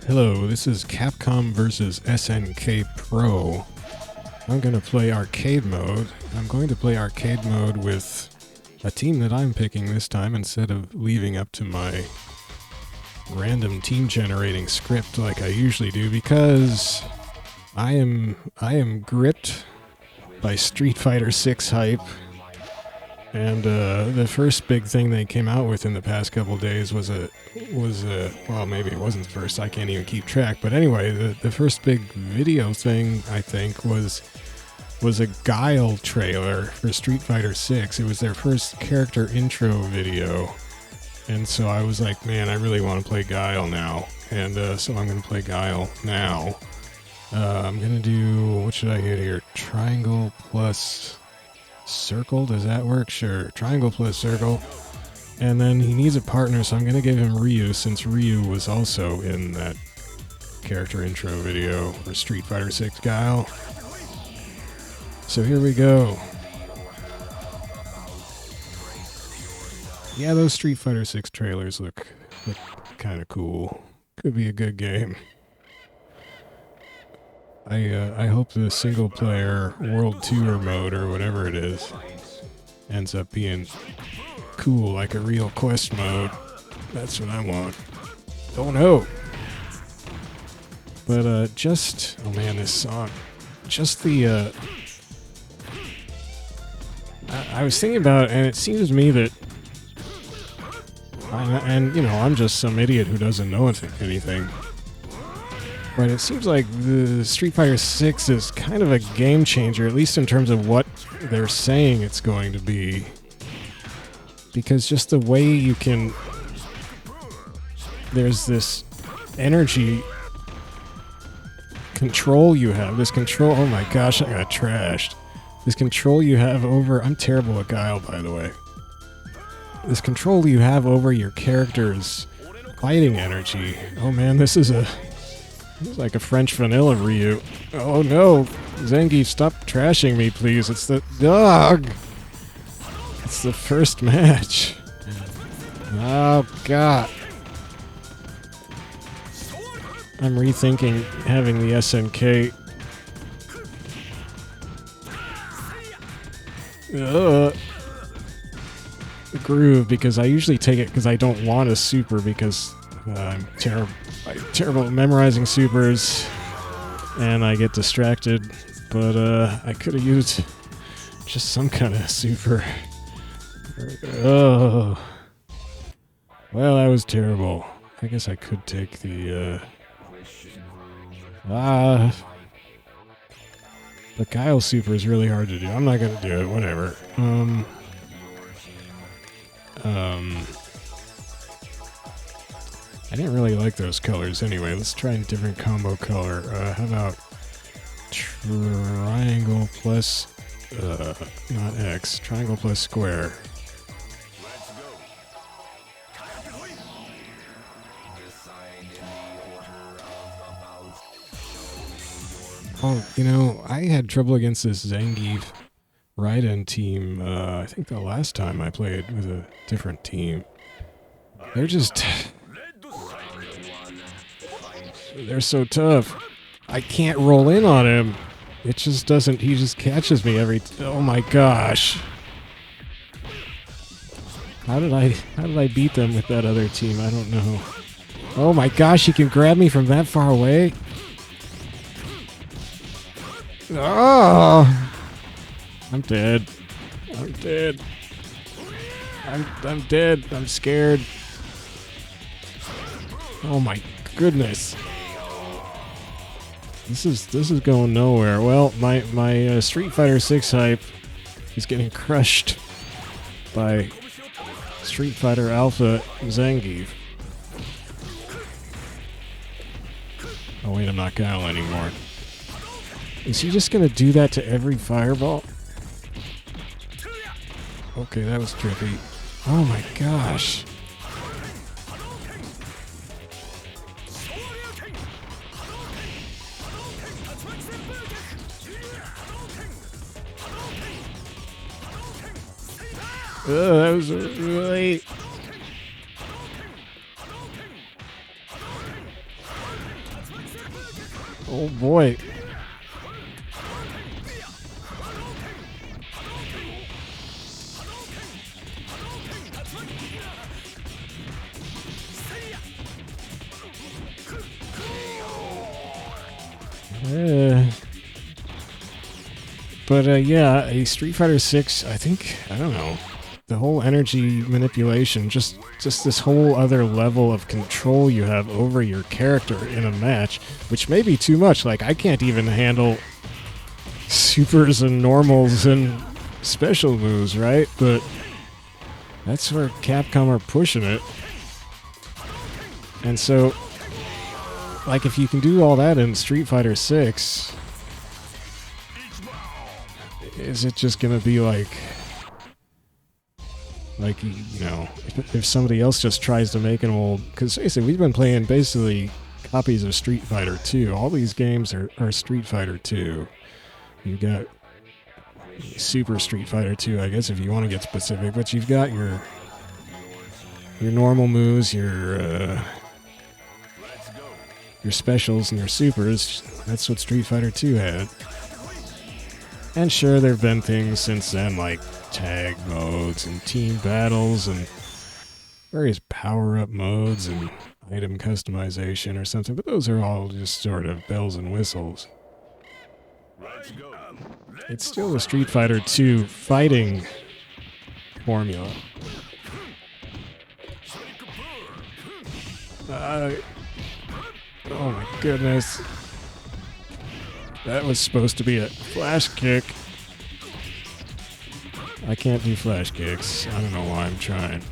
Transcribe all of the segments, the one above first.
Hello, this is Capcom versus SNK Pro. I'm going to play arcade mode. I'm going to play arcade mode with a team that I'm picking this time instead of leaving up to my random team generating script like I usually do, because I am gripped by Street Fighter 6 hype. And the first big thing they came out with in the past couple days was well, maybe it wasn't the first, I can't even keep track, but anyway, the first big video thing, I think, was a Guile trailer for Street Fighter 6. It was their first character intro video, and so I was like, man, I really want to play Guile now, and so I'm going to play Guile now. I'm going to do, what should I get here? Triangle plus circle, does that work? Sure, triangle plus circle. And then he needs a partner, so I'm going to give him Ryu, since Ryu was also in that character intro video for Street Fighter 6 Guile. So here we go. Yeah, those Street Fighter 6 trailers look kind of cool. Could be a good game. I hope the single player World Tour mode, or whatever it is, ends up being cool like a real quest mode. That's what I want. Oh no! But oh man, this song. Just the I was thinking about it, and it seems to me that and you know, I'm just some idiot who doesn't know anything. But it seems like the Street Fighter 6 is kind of a game changer, at least in terms of what they're saying it's going to be. Because just the way you can... There's this energy control you have. This control... Oh my gosh, I got trashed. This control you have over... I'm terrible at Guile, by the way. This control you have over your character's fighting energy. Oh man, this is like a French vanilla Ryu. Oh no! Zangief, stop trashing me, please. It's the dog! It's the first match. Oh god. I'm rethinking having the SNK. Groove, because I usually take it because I don't want a super, because I'm terrible at memorizing supers, and I get distracted, but I could have used just some kind of super. Oh. Well, that was terrible. I guess I could take the, the Guile super is really hard to do. I'm not gonna do it, whatever. I didn't really like those colors anyway. Let's try a different combo color. How about triangle plus, not X, triangle plus square. Oh, you know, I had trouble against this Zangief Raiden team, I think the last time I played with a different team. They're just... They're so tough. I can't roll in on him. It just doesn't... He just catches me every... Oh my gosh. How did I beat them with that other team? I don't know. Oh my gosh, he can grab me from that far away? Oh! I'm dead. I'm dead. I'm dead. I'm scared. Oh my goodness. This is going nowhere. Well, my Street Fighter 6 hype is getting crushed by Street Fighter Alpha Zangief. Oh wait, I'm not Guile anymore. Is he just gonna do that to every fireball? Okay, that was trippy. Oh my gosh. That was really... Oh boy. But yeah, a Street Fighter 6, I think, I don't know, the whole energy manipulation, just this whole other level of control you have over your character in a match, which may be too much. Like, I can't even handle supers and normals and special moves, right? But that's where Capcom are pushing it. And so, like, if you can do all that in Street Fighter 6, is it just gonna be like, you know, if somebody else just tries to make an old... Because basically, we've been playing basically copies of Street Fighter 2. All these games are Street Fighter 2. You've got Super Street Fighter 2, I guess, if you want to get specific. But you've got your normal moves, your specials, and your supers. That's what Street Fighter 2 had. And sure, there have been things since then, like tag modes and team battles and various power-up modes and item customization or something, but those are all just sort of bells and whistles. It's still a Street Fighter 2 fighting formula. Oh my goodness. That was supposed to be a flash kick. I can't do flash kicks. I don't know why I'm trying.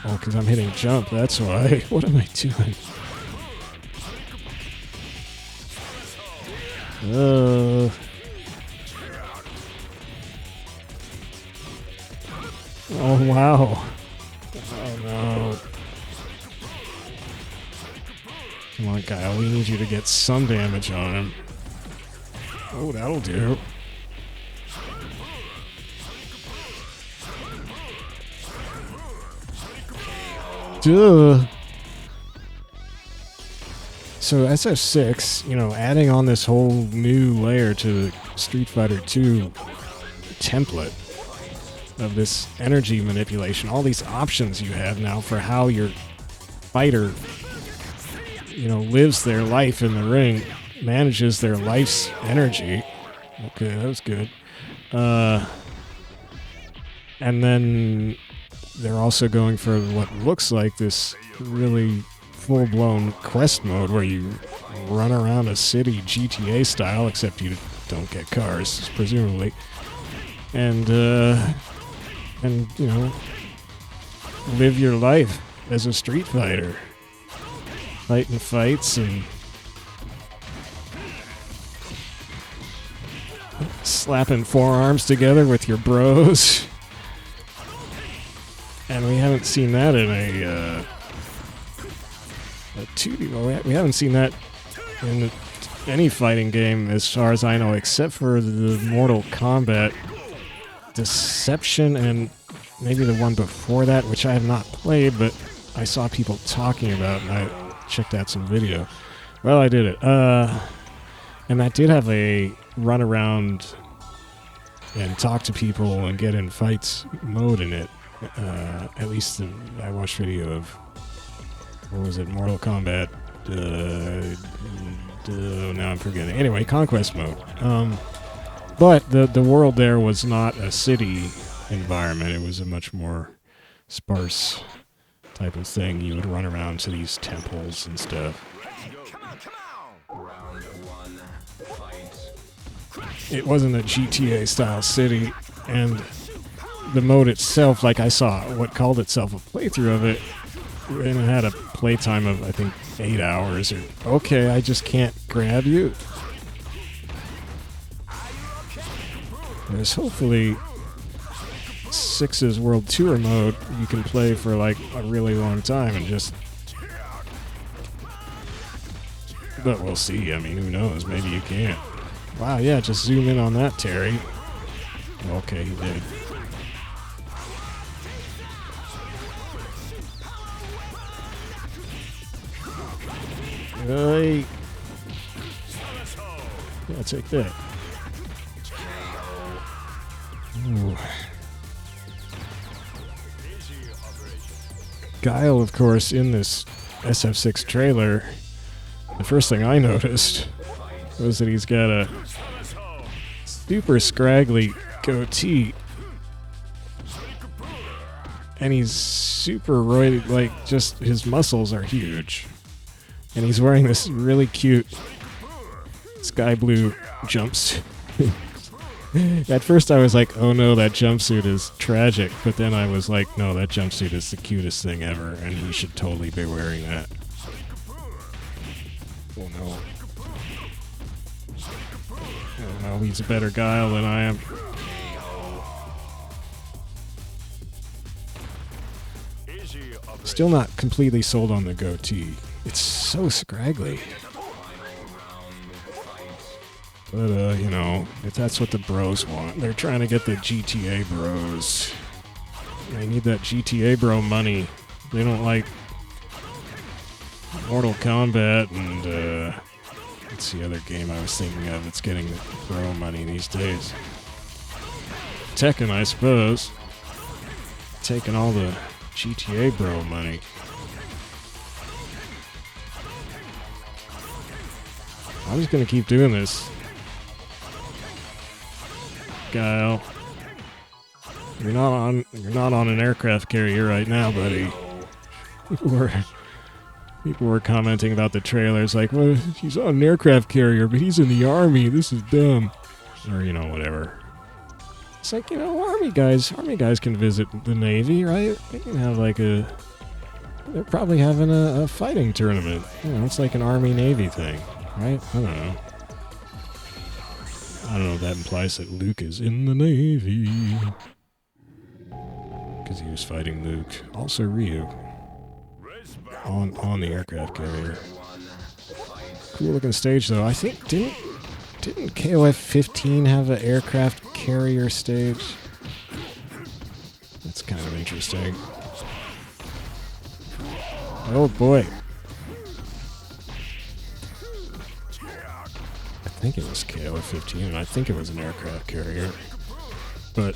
Oh, because I'm hitting jump, that's why. What am I doing? Oh, wow. Oh, no. Come on, Guile, we need you to get some damage on him. Oh, that'll do. Duh. So SF6, you know, adding on this whole new layer to the Street Fighter 2 template of this energy manipulation, all these options you have now for how your fighter, you know, lives their life in the ring, manages their life's energy. Okay, that was good. And then they're also going for what looks like this really full-blown quest mode where you run around a city GTA style, except you don't get cars, presumably. And you know, live your life as a Street Fighter. Fighting fights and slapping forearms together with your bros. And we haven't seen that in a 2D. Well, we haven't seen that in any fighting game, as far as I know, except for the Mortal Kombat Deception and maybe the one before that, which I have not played, but I saw people talking about, and I checked out some video. Well, I did it. And that did have a run around and talk to people and get in fights mode in it. At least I watched video of, what was it, Mortal Kombat, now I'm forgetting. Anyway, Conquest mode. But the world there was not a city environment. It was a much more sparse type of thing. You would run around to these temples and stuff. It wasn't a GTA-style city, and the mode itself, like I saw what called itself a playthrough of it, and it had a playtime of, I think, 8 hours. Or, okay, I just can't grab you. There's hopefully 6's World Tour mode you can play for like a really long time and just... But we'll see. I mean, who knows? Maybe you can't. Wow, yeah, just zoom in on that, Terry. Okay, he did. Hey. Yeah, take that. Ooh. Guile, of course, in this SF6 trailer, the first thing I noticed was that he's got a super scraggly goatee. And he's super roided, like, just his muscles are huge. And he's wearing this really cute sky blue jumpsuit. At first I was like, oh no, that jumpsuit is tragic. But then I was like, no, that jumpsuit is the cutest thing ever, and he should totally be wearing that. Oh no. Oh no, he's a better Guile than I am. Still not completely sold on the goatee. It's so scraggly. But, you know, if that's what the bros want, they're trying to get the GTA bros. They need that GTA bro money. They don't like Mortal Kombat and, what's the other game I was thinking of that's getting bro money these days? Tekken, I suppose. Taking all the GTA bro money. I'm just gonna keep doing this. Guile, you're not on an aircraft carrier right now, buddy. People were commenting about the trailers, like, well, he's on an aircraft carrier, but he's in the army. This is dumb, or you know, whatever. It's like, you know, army guys can visit the Navy, right? They can have like they're probably having a fighting tournament. You know, it's like an Army-Navy thing, right? I don't know. I don't know if that implies that Luke is in the Navy. Because he was fighting Luke. Also Ryu. On the aircraft carrier. Cool looking stage though. I think, didn't KOF 15 have an aircraft carrier stage? That's kind of interesting. Oh boy. I think it was KOF 15, and I think it was an aircraft carrier. But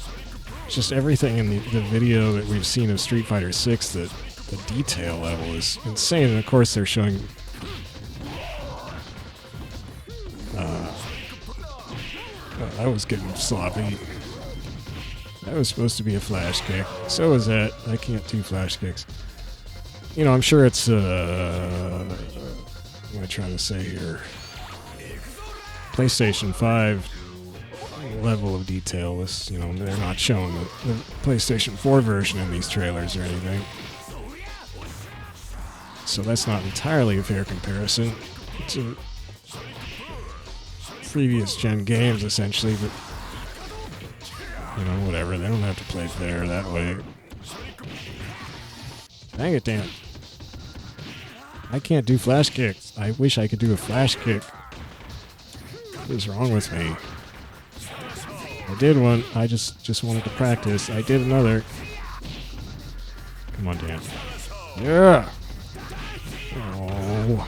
just everything in the video that we've seen of Street Fighter 6, the detail level is insane. And of course they're showing that was getting sloppy. That was supposed to be a flash kick. So is that. I can't do flash kicks. You know, I'm sure it's what am I trying to say here? PlayStation 5 level of detail was, you know, they're not showing the PlayStation 4 version in these trailers or anything. So that's not entirely a fair comparison to previous gen games, essentially, but, you know, whatever. They don't have to play fair that way. Dang it, Dan. I can't do flash kicks. I wish I could do a flash kick. What is wrong with me? I did one. I just wanted to practice. I did another. Come on, Dan. Yeah! Oh.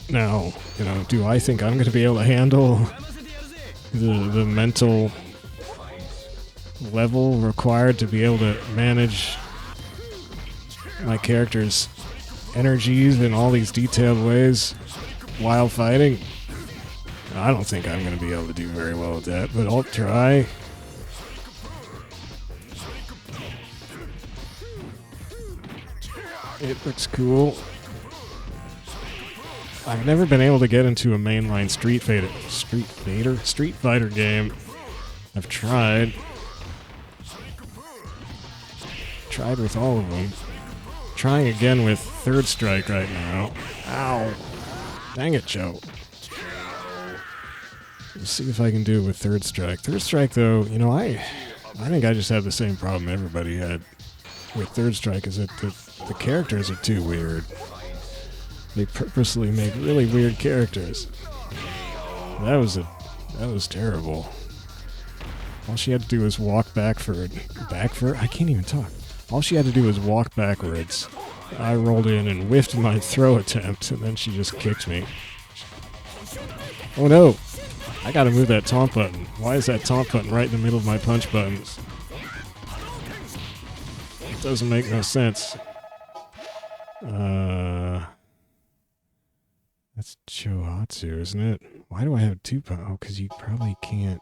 Now, you know, do I think I'm going to be able to handle the mental level required to be able to manage my character's energies in all these detailed ways while fighting? I don't think I'm going to be able to do very well with that, but I'll try. It looks cool. I've never been able to get into a mainline Street Fighter game. I've tried. Tried with all of them. Trying again with Third Strike right now. Ow. Dang it, Joe. Let's see if I can do it with Third Strike. Third Strike, though, you know, I think I just have the same problem everybody had with Third Strike, is that the characters are too weird. They purposely make really weird characters. That was terrible. All she had to do was walk back for... I can't even talk. All she had to do was walk backwards. I rolled in and whiffed my throw attempt, and then she just kicked me. Oh no! I gotta move that taunt button. Why is that taunt button right in the middle of my punch buttons? It doesn't make no sense. That's Chohatsu, isn't it? Why do I have two punch? Oh, because you probably can't...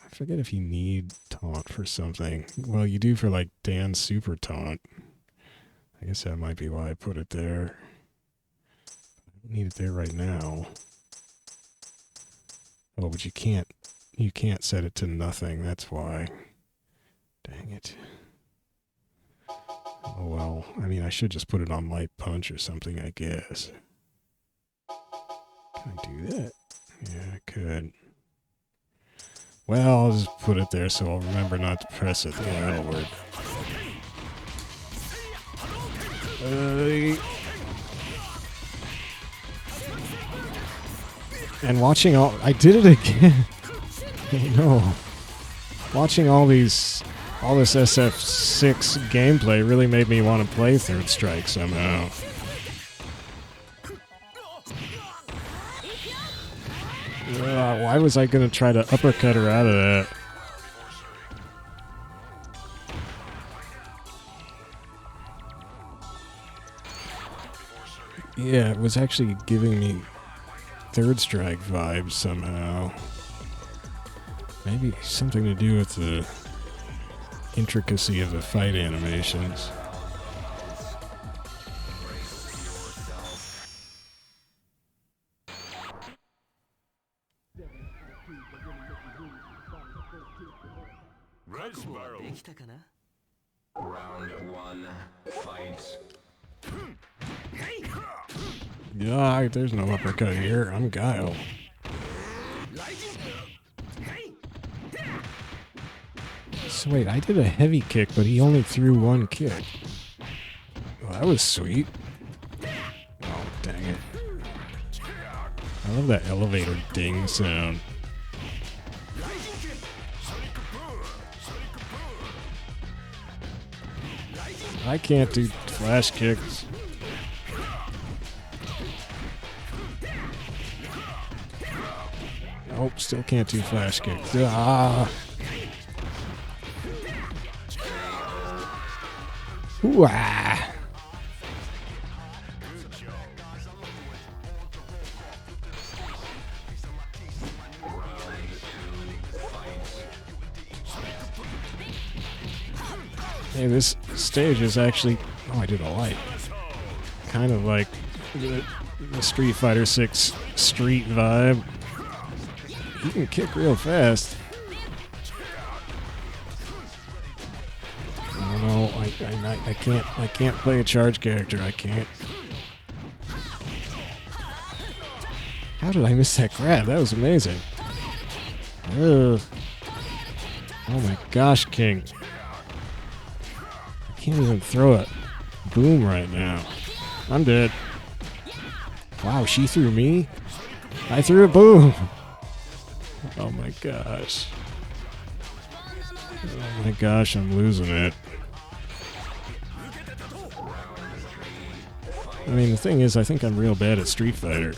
I forget if you need taunt for something. Well, you do for, like, Dan's super taunt. I guess that might be why I put it there. I don't need it there right now. Oh, but you can't set it to nothing, that's why. Dang it. Oh well, I mean, I should just put it on light punch or something, I guess. Can I do that? Yeah, I could. Well, I'll just put it there so I'll remember not to press it. Yeah, that'll work. And watching all... I did it again! No. Watching all this SF6 gameplay really made me want to play Third Strike somehow. Why was I going to try to uppercut her out of that? Yeah, it was actually giving me Third Strike vibes somehow. Maybe something to do with the intricacy of the fight animations. Round one, fight. Yeah, there's no uppercut here. I'm Guile. So wait, I did a heavy kick, but he only threw one kick. Well, that was sweet. Oh, dang it. I love that elevator ding sound. I can't do flash kicks. Nope, still can't do flash kicks. Ah. Ooh-ah. Hey, this stage is actually... Oh, I did a light. Kind of like the Street Fighter 6 Street vibe. You can kick real fast. Oh no, I can't play a charge character. I can't. How did I miss that grab? That was amazing. Ugh. Oh my gosh, King. I can't even throw a boom right now. I'm dead. Wow, she threw me? I threw a boom! Oh my gosh. Oh my gosh, I'm losing it. I mean, the thing is, I think I'm real bad at Street Fighter.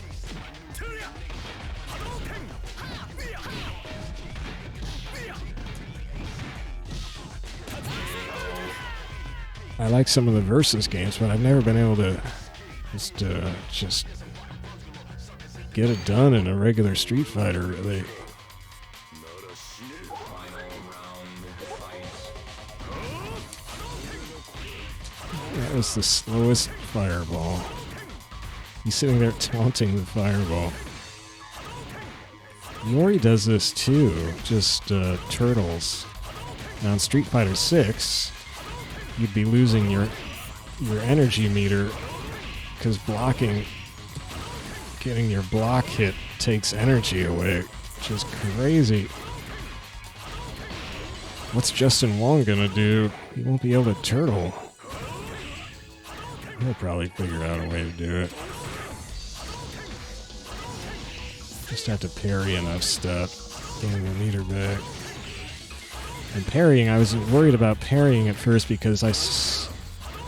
I like some of the versus games, but I've never been able to just get it done in a regular Street Fighter. That was the slowest fireball. He's sitting there taunting the fireball. Iori does this too, just turtles. Now in Street Fighter 6, you'd be losing your energy meter because getting your block hit takes energy away, which is crazy. What's Justin Wong gonna do? He won't be able to turtle. He'll probably figure out a way to do it. Just have to parry enough stuff. Getting the meter back. And parrying, I was worried about parrying at first because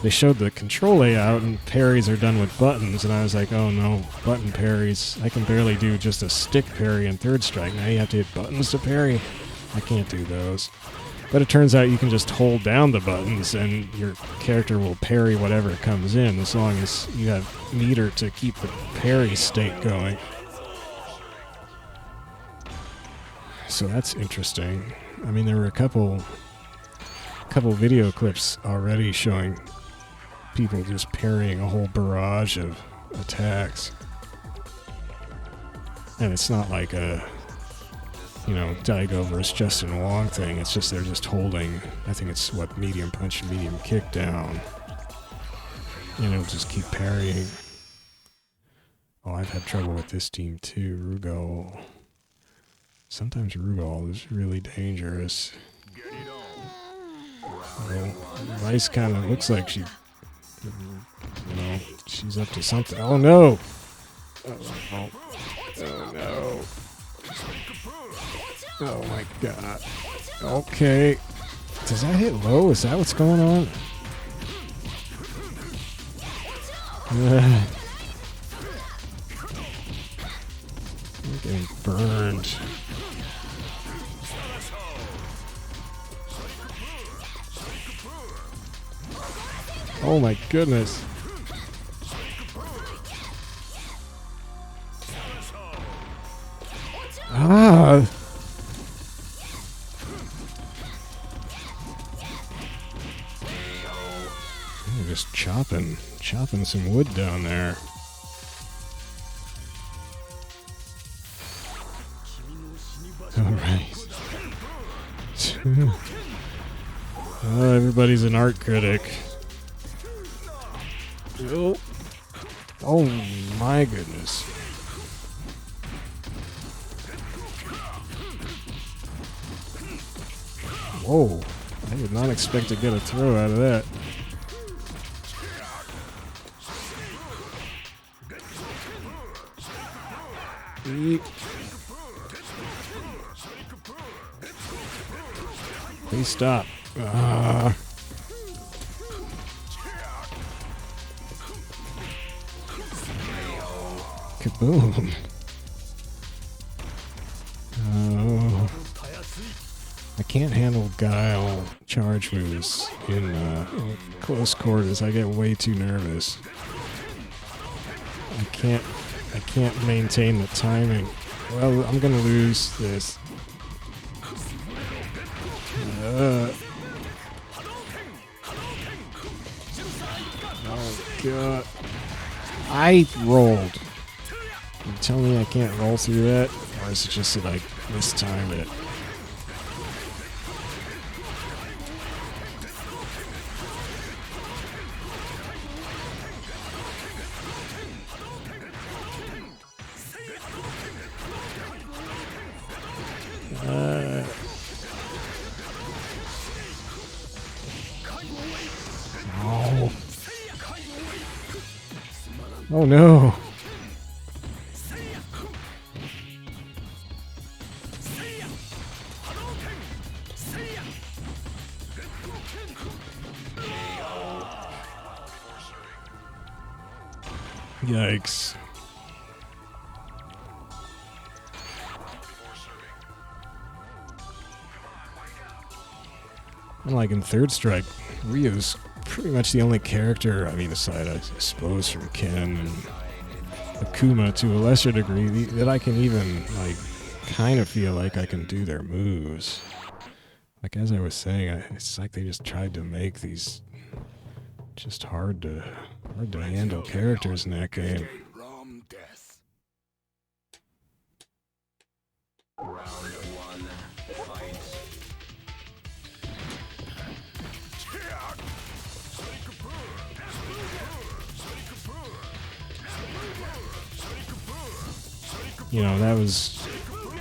they showed the control layout and parries are done with buttons, and I was like, oh no, button parries. I can barely do just a stick parry in Third Strike. Now you have to hit buttons to parry. I can't do those. But it turns out you can just hold down the buttons and your character will parry whatever comes in as long as you have meter to keep the parry state going. So that's interesting. I mean, there were a couple video clips already showing people just parrying a whole barrage of attacks. And it's not like a, Daigo versus Justin Wong thing. It's just they're just holding, I think it's what, medium punch and medium kick down. And it'll just keep parrying. Oh, I've had trouble with this team too, Rugal. Sometimes Rugal is really dangerous. Well, Vice kind of looks like she's up to something. Oh no! Oh no. Oh my god. Okay. Does that hit low? Is that what's going on? I'm getting burned. Oh my goodness. Ah! I'm just chopping some wood down there. Alright. Oh, everybody's an art critic. Oh my goodness. Whoa. I did not expect to get a throw out of that. Please stop. Kaboom. Oh. I can't handle Guile charge moves in close quarters. I get way too nervous. I can't maintain the timing. Well, I'm gonna lose this. Oh god. I rolled. You tell me I can't roll through that? Or is it just that I mistimed it? Oh no! Yikes. Unlike in Third Strike, Ryu's pretty much the only character, I mean, aside, I suppose, from Ken and Akuma to a lesser degree, that I can even, like, kind of feel like I can do their moves. Like, as I was saying, it's like they just tried to make these just hard to handle characters in that game. You know, that was,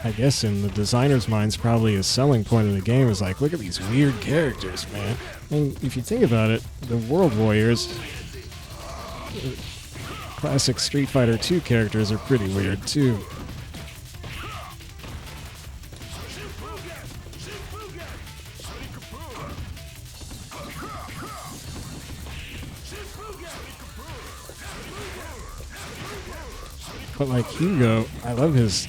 I guess, in the designer's minds, probably a selling point of the game. Is like, look at these weird characters, man. And if you think about it, the World Warriors, classic Street Fighter 2 characters are pretty weird too. But like Hugo, I love his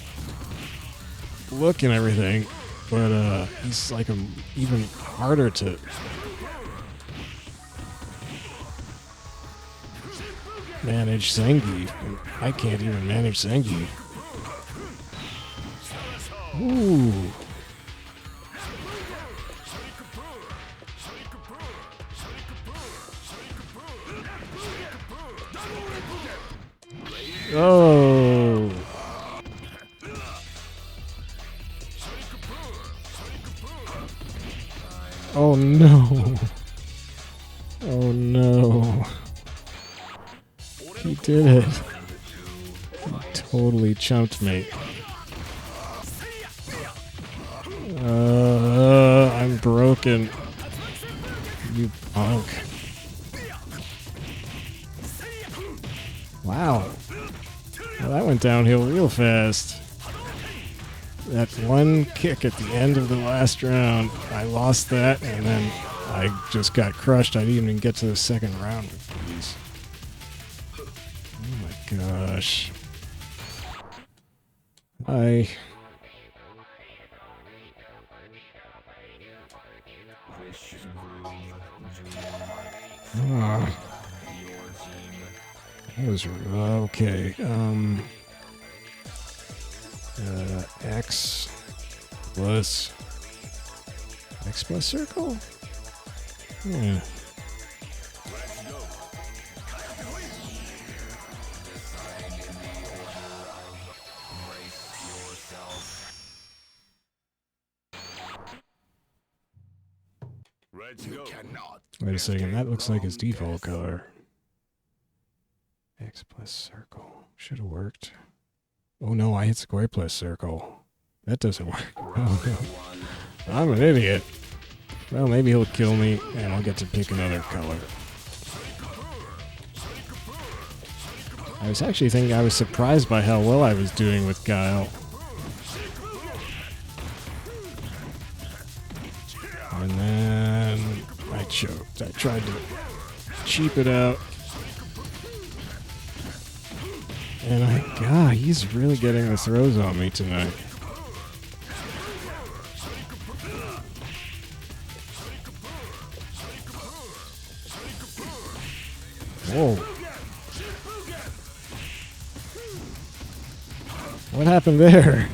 look and everything, but he's like even harder to manage Zangief. And I can't even manage Zangief. Ooh. Oh. Oh no. Oh no. He did it. He totally chumped me. I'm broken. You punk. Wow. Well, that went downhill real fast. That one kick at the end of the last round, I lost that, and then I just got crushed. I didn't even get to the second round with these. Oh my gosh. That was okay. X plus circle? Yeah. Wait a second, that looks like his default color. X plus circle. Should have worked. Oh no, I hit square plus circle. That doesn't work. Oh no. I'm an idiot. Well, maybe he'll kill me and I'll get to pick another color. I was actually thinking I was surprised by how well I was doing with Guile. And then I choked. I tried to cheap it out. And God, he's really getting the throws on me tonight. Whoa. What happened there?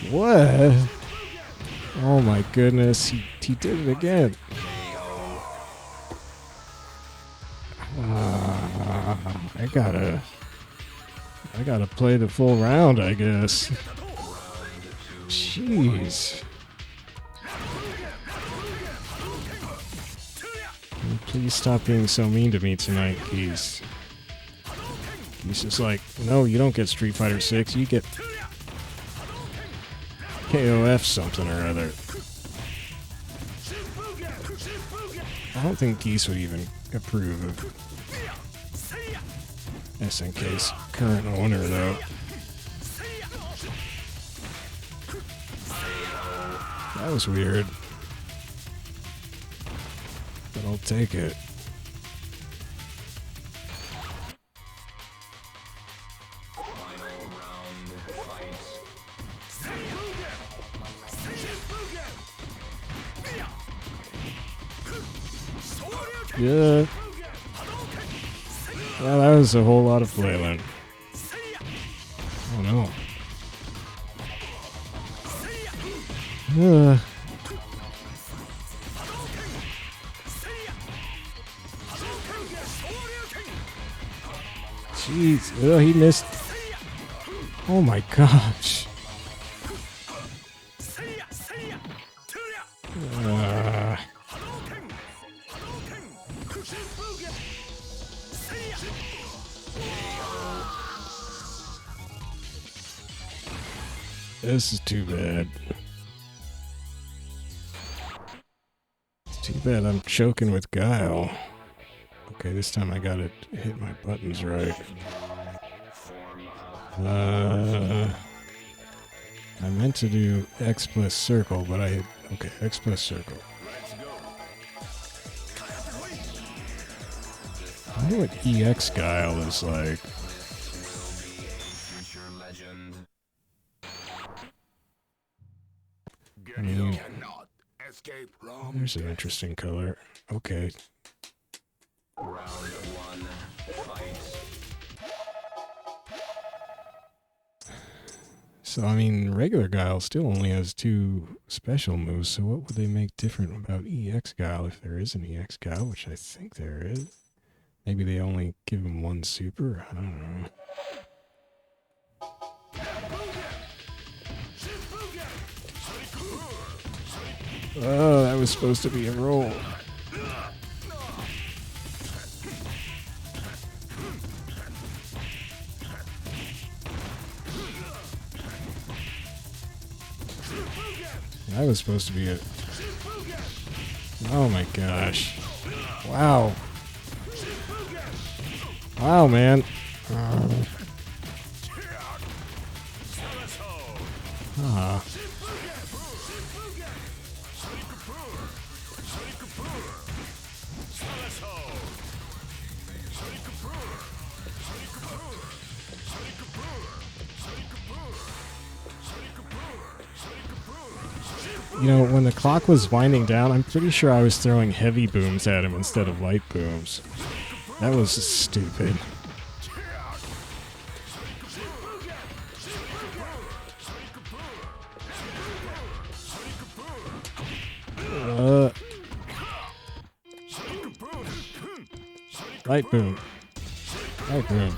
What? Oh my goodness, he did it again. I gotta play the full round, I guess. Jeez. Please stop being so mean to me tonight, Geese. Geese is like, no, you don't get Street Fighter 6, you get KOF something or other. I don't think Geese would even approve of SNK's current owner, though. That was weird. But I'll take it. Yeah. Well, that was a whole lot of flailing. Oh no. Jeez. Oh, he missed. Oh my gosh. This is too bad. It's too bad I'm choking with Guile. Okay, this time I gotta hit my buttons right. I meant to do X plus circle, but I hit... Okay, X plus circle. I wonder what EX Guile is like. I mean, there's an interesting color. Okay. Round 1, fight. So, I mean, regular Guile still only has 2 special moves, so what would they make different about EX Guile if there is an EX Guile, which I think there is? Maybe they only give him 1 super? I don't know. Oh, that was supposed to be a roll. That was supposed to be it. Oh my gosh. Wow. Wow, man. You know, when the clock was winding down, I'm pretty sure I was throwing heavy booms at him instead of light booms. That was stupid. Light boom. Light boom.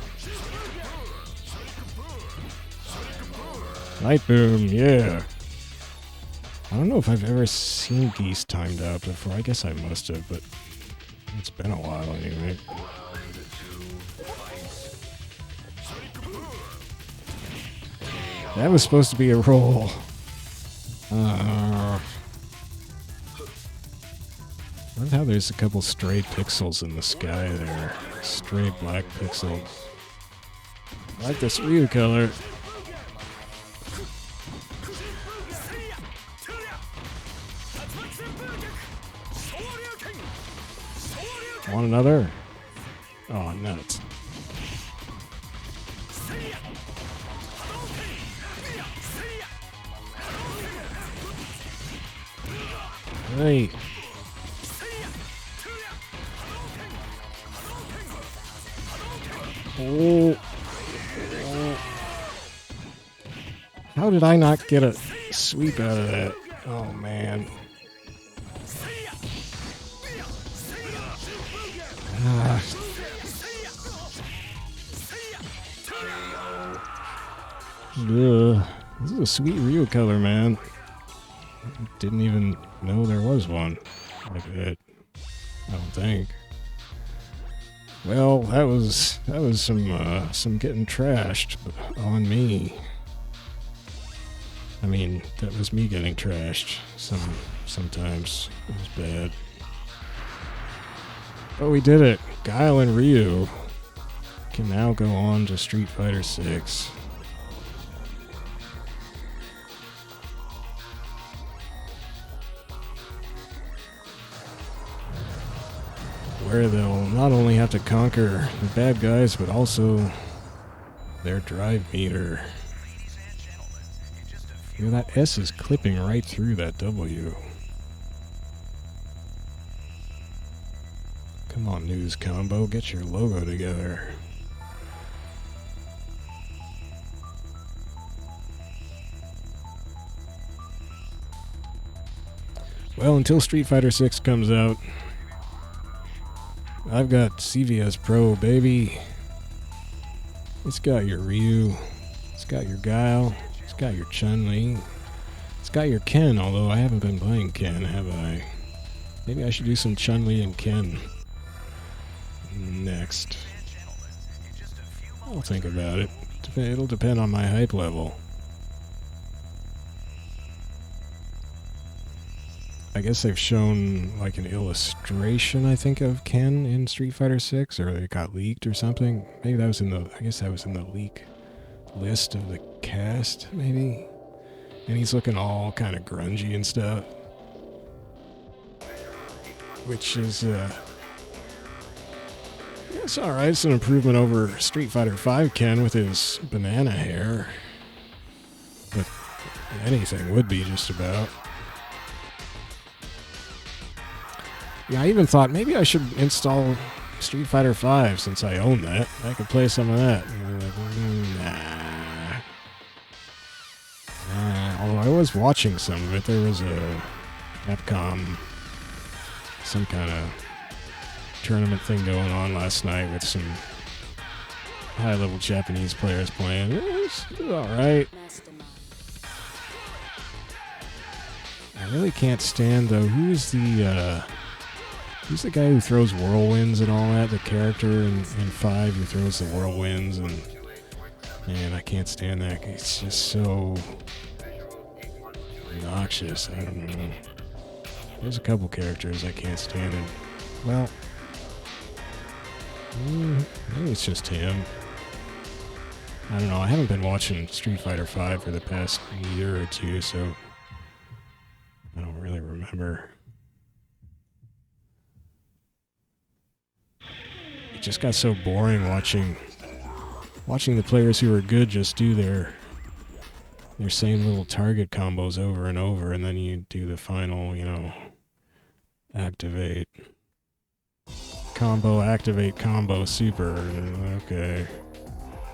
Light boom, yeah. I don't know if I've ever seen Geese timed out before. I guess I must have, but it's been a while anyway. That was supposed to be a roll. I love how there's a couple stray pixels in the sky there. Stray black pixels. I like this Ryu color. Want another? Oh, nuts. Hey. Oh. How did I not get a sweep out of that? Oh, man. This is a sweet Ryu color, man. Didn't even know there was one like that. I don't think. Well, that was some getting trashed on me. I mean, that was me getting trashed. Sometimes it was bad. But we did it. Guile and Ryu can now go on to Street Fighter 6. Where they'll not only have to conquer the bad guys, but also their drive meter. You know, that S is clipping right through that W. Come on, News Combo, get your logo together. Well, until Street Fighter 6 comes out, I've got CVS Pro, baby. It's got your Ryu, it's got your Guile, it's got your Chun-Li, it's got your Ken, although I haven't been playing Ken, have I? Maybe I should do some Chun-Li and Ken next. I'll think about it. It'll depend on my hype level. I guess they've shown like an illustration, I think, of Ken in Street Fighter 6, or it got leaked or something. Maybe that was in the, I guess that was in the leak list of the cast, maybe. And he's looking all kind of grungy and stuff. Which is, It's alright. It's an improvement over Street Fighter V Ken with his banana hair. But anything would be just about. Yeah, I even thought maybe I should install Street Fighter V since I own that. I could play some of that. Nah. Although I was watching some of it. There was a Capcom, some kind of tournament thing going on last night with some high-level Japanese players playing. It was alright. I really can't stand, though, who's the guy who throws whirlwinds and all that? The character in 5 who throws the whirlwinds, and man, I can't stand that. It's just so obnoxious. I don't know. There's a couple characters I can't stand, and well, maybe it's just him. I don't know. I haven't been watching Street Fighter V for the past year or two, so I don't really remember. It just got so boring watching the players who are good just do their same little target combos over and over, and then you do the final, activate, combo, super. Okay.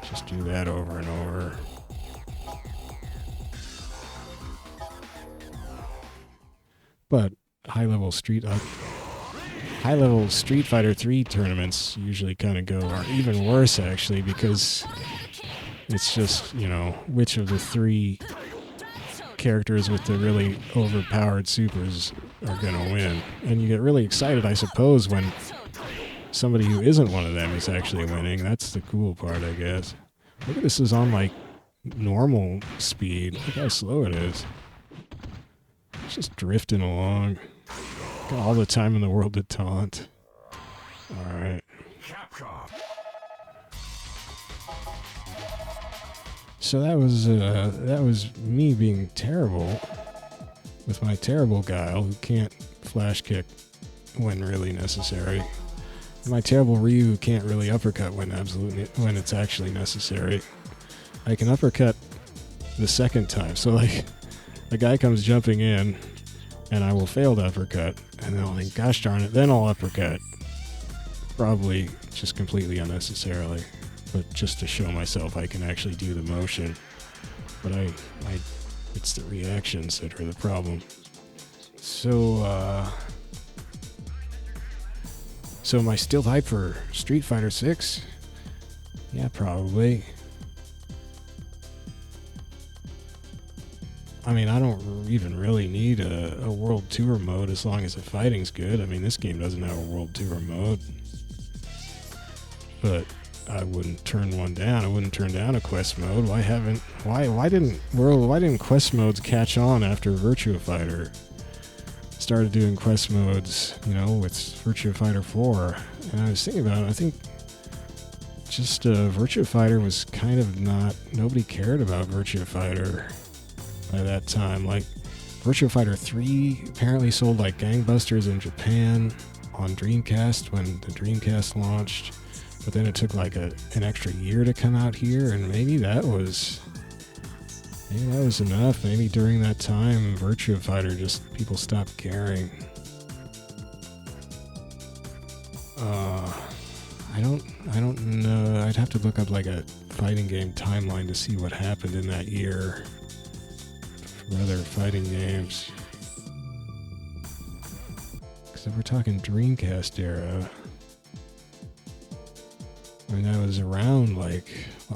Just do that over and over. But high-level Street Fighter 3 tournaments usually kind of are even worse, actually, because it's just, which of the 3 characters with the really overpowered supers are going to win. And you get really excited, I suppose, when somebody who isn't one of them is actually winning. That's the cool part, I guess. Look at this is on, like, normal speed. Look how slow it is. It's just drifting along. Got all the time in the world to taunt. Alright. So that was me being terrible with my terrible Guile who can't flash kick when really necessary. My terrible Ryu who can't really uppercut when it's actually necessary. I can uppercut the second time. So like the guy comes jumping in and I will fail to uppercut and then I'll think, gosh darn it, then I'll uppercut. Probably just completely unnecessarily. But just to show myself I can actually do the motion. But it's the reactions that are the problem. So am I still hyped for Street Fighter 6? Yeah, probably. I mean, I don't even really need a World Tour mode as long as the fighting's good. I mean, this game doesn't have a World Tour mode. But I wouldn't turn one down. I wouldn't turn down a quest mode. Why didn't quest modes catch on after Virtua Fighter started doing quest modes, with Virtua Fighter 4? And I was thinking about it. I think just Virtua Fighter was kind of nobody cared about Virtua Fighter by that time. Like, Virtua Fighter 3 apparently sold like gangbusters in Japan on Dreamcast when the Dreamcast launched. But then it took like an extra year to come out here, and maybe that was enough. Maybe during that time, Virtua Fighter people stopped caring. I don't know. I'd have to look up like a fighting game timeline to see what happened in that year for other fighting games. Because if we're talking Dreamcast era, I mean, that was around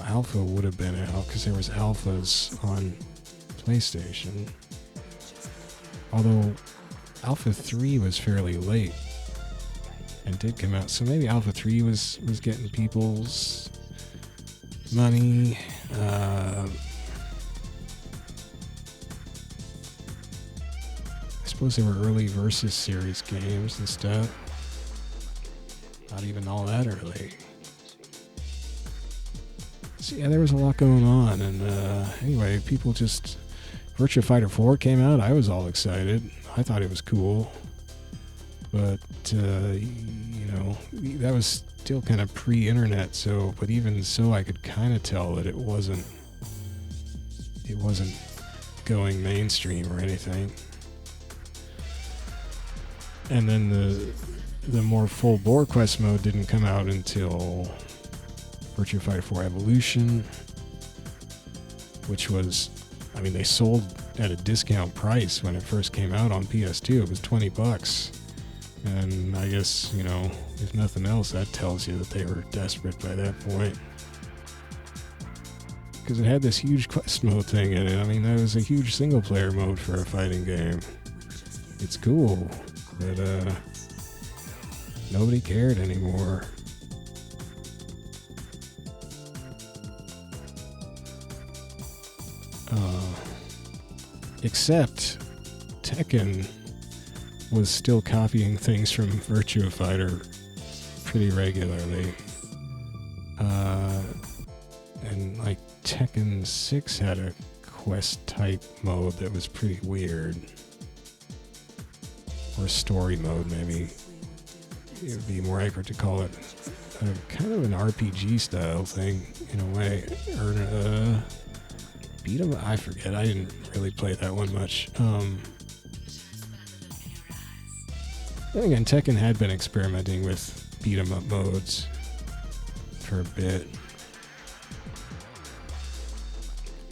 Alpha would have been out because there was alphas on PlayStation. Although Alpha 3 was fairly late and did come out, so maybe Alpha 3 was getting people's money. I suppose there were early Versus series games and stuff. Not even all that early. So yeah, there was a lot going on, and anyway, Virtua Fighter 4 came out. I was all excited. I thought it was cool. But, you know, that was still kind of pre-internet, so, but even so, I could kind of tell that it wasn't going mainstream or anything. And then the more full-bore quest mode didn't come out until Virtua Fighter 4 Evolution, which was, I mean, they sold at a discount price when it first came out on PS2. It was $20. And I guess, you know, if nothing else, that tells you that they were desperate by that point. Because it had this huge quest mode thing in it. I mean, that was a huge single-player mode for a fighting game. It's cool, but nobody cared anymore. Except Tekken was still copying things from Virtua Fighter pretty regularly. And like Tekken 6 had a quest type mode that was pretty weird. Or story mode, maybe. It would be more accurate to call it kind of an RPG style thing in a way. Or beat 'em, I forget. I didn't really play that one much. Then again, Tekken had been experimenting with beat 'em up modes for a bit.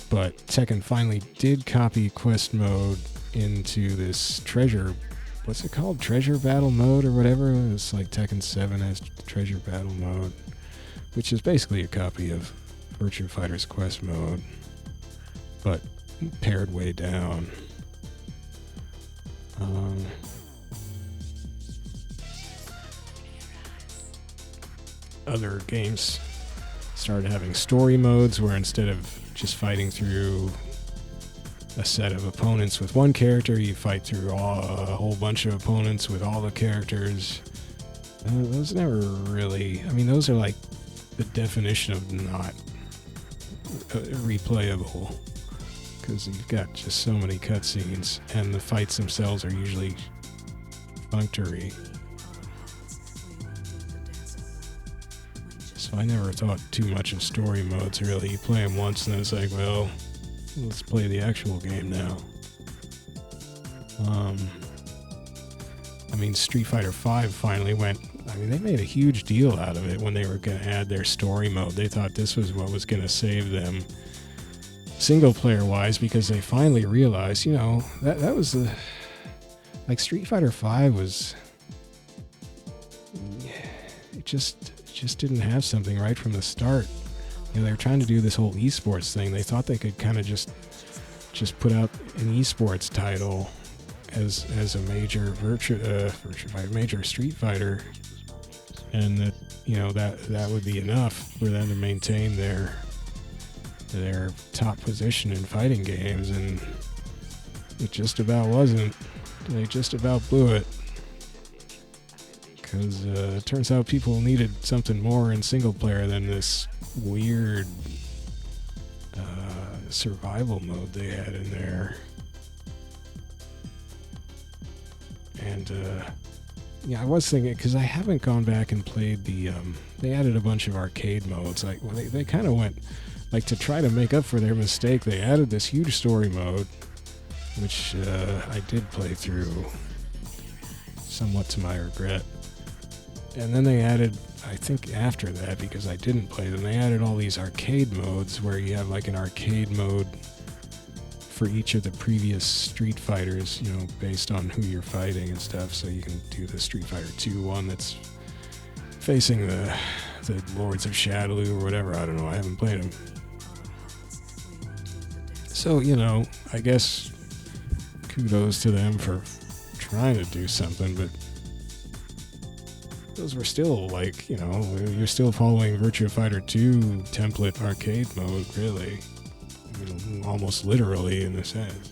But Tekken finally did copy quest mode into this treasure, what's it called? Treasure battle mode or whatever? It's like Tekken 7 has treasure battle mode, which is basically a copy of Virtua Fighter's quest mode, but pared way down. Other games started having story modes where instead of just fighting through a set of opponents with one character, you fight through a whole bunch of opponents with all the characters. Those never really, I mean, those are like the definition of not replayable, because you've got just so many cutscenes, and the fights themselves are usually functory. So I never thought too much of story modes, really. You play them once and then it's like, well, let's play the actual game now. I mean, Street Fighter V finally went, I mean, they made a huge deal out of it when they were going to add their story mode. They thought this was what was going to save them single player wise, because they finally realized, you know, that was like Street Fighter V was, it just didn't have something right from the start. You know, they were trying to do this whole esports thing. They thought they could kind of just put out an esports title as a major major Street Fighter, and that, you know, that would be enough for them to maintain their top position in fighting games, and it just about wasn't. They just about blew it. Because it turns out people needed something more in single player than this weird survival mode they had in there. And yeah, I was thinking, because I haven't gone back and played the they added a bunch of arcade modes. Like, well, they kind of went, like, to try to make up for their mistake, they added this huge story mode, which I did play through somewhat to my regret. And then they added, I think after that, because I didn't play them, they added all these arcade modes where you have like an arcade mode for each of the previous Street Fighters, you know, based on who you're fighting and stuff. So you can do the Street Fighter 2 one that's facing the Lords of Shadaloo or whatever. I don't know, I haven't played them. So, you know, I guess kudos to them for trying to do something, but those were still, like, you know, you're still following Virtua Fighter 2 template arcade mode, really. I mean, almost literally, in a sense.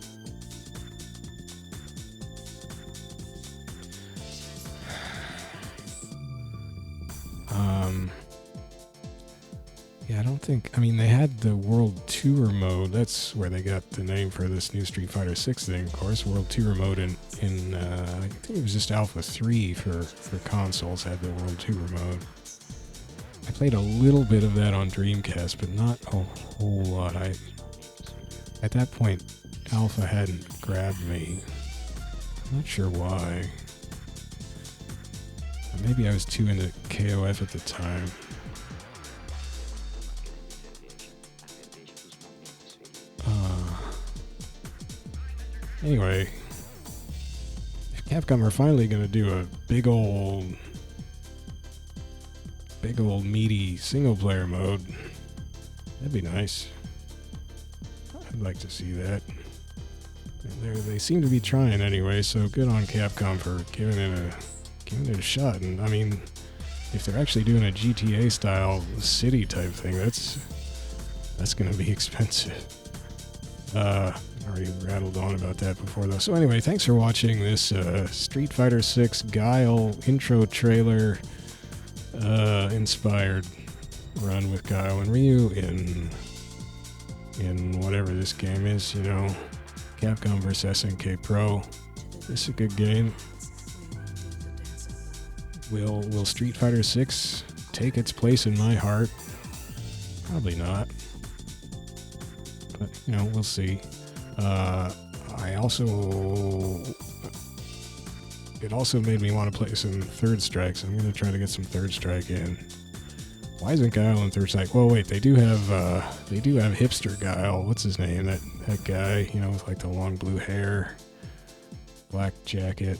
Yeah, I don't think... I mean, they had the World Tour mode. That's where they got the name for this new Street Fighter 6 thing, of course. World Tour mode in I think it was just Alpha 3 for consoles had the World Tour mode. I played a little bit of that on Dreamcast, but not a whole lot. At that point, Alpha hadn't grabbed me. I'm not sure why. Maybe I was too into KOF at the time. Anyway, if Capcom are finally going to do a big old meaty single player mode, that'd be nice. I'd like to see that. And they seem to be trying anyway, so good on Capcom for giving it a shot. And I mean, if they're actually doing a GTA style city type thing, that's going to be expensive. Already rattled on about that before though. So anyway, thanks for watching this Street Fighter 6 Guile intro trailer inspired run with Guile and Ryu in whatever this game is, you know, Capcom vs SNK Pro. This is a good game. Will Street Fighter 6 take its place in my heart? Probably not. But, you know, we'll see. It also made me want to play some Third Strike, so I'm going to try to get some Third Strike in. Why isn't Guile in Third Strike? Well, wait, they do have Hipster Guile. What's his name? That guy, you know, with like the long blue hair, black jacket.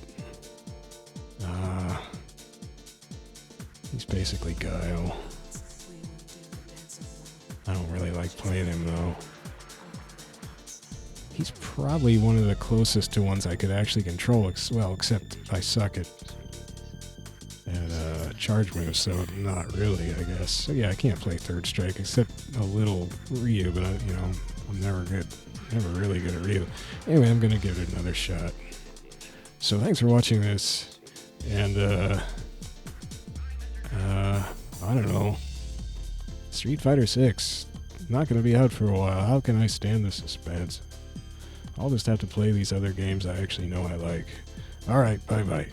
He's basically Guile. I don't really like playing him though. He's probably one of the closest to ones I could actually control, except I suck at charge moves, so not really, I guess. So yeah, I can't play Third Strike except a little Ryu, but I'm never really good at Ryu. Anyway, I'm gonna give it another shot. So thanks for watching this, and I don't know. Street Fighter 6 not gonna be out for a while. How can I stand the suspense? I'll just have to play these other games I actually know I like. Alright, bye-bye.